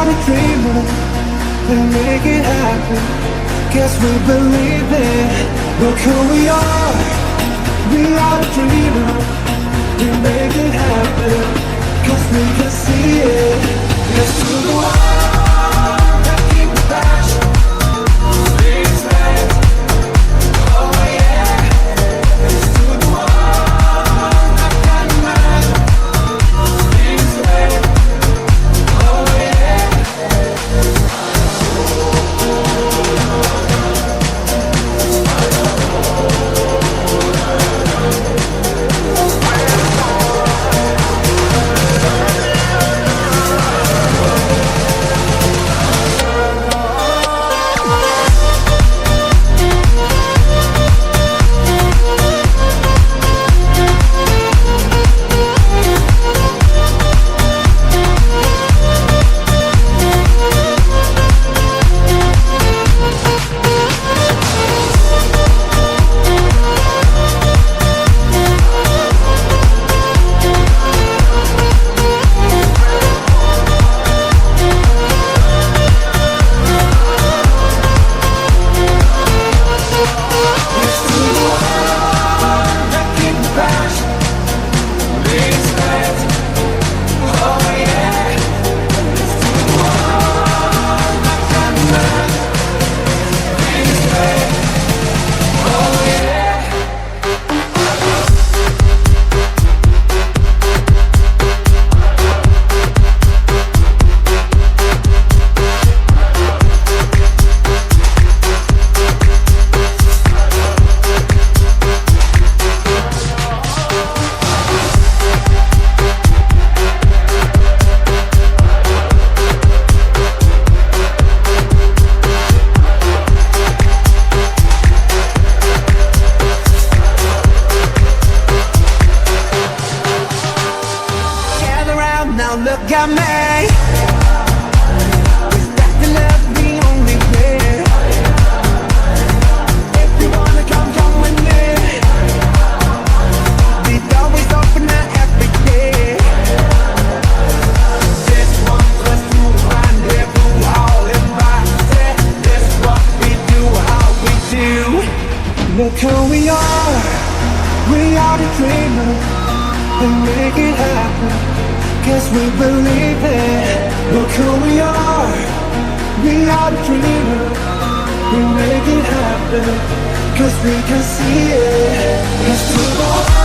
the dreamer, we make it happen. Guess we believe it. Look who we are the dreamer, we make it happen. Cause we can see it. Let's do the one that keep the passion. Please let, oh yeah. Let's do the one that can imagine. Please let, oh yeah. Now look at me. Is that the love the only way? If you wanna come with me. The door is open every day. This 1 plus 2 rendezvous, all invited. This what we do, how we do. Look who we are the dreamer, and make it happen. Guess we believe it. Look who we are the dreamer, we make it happen. Cause we can see it. Let's move on.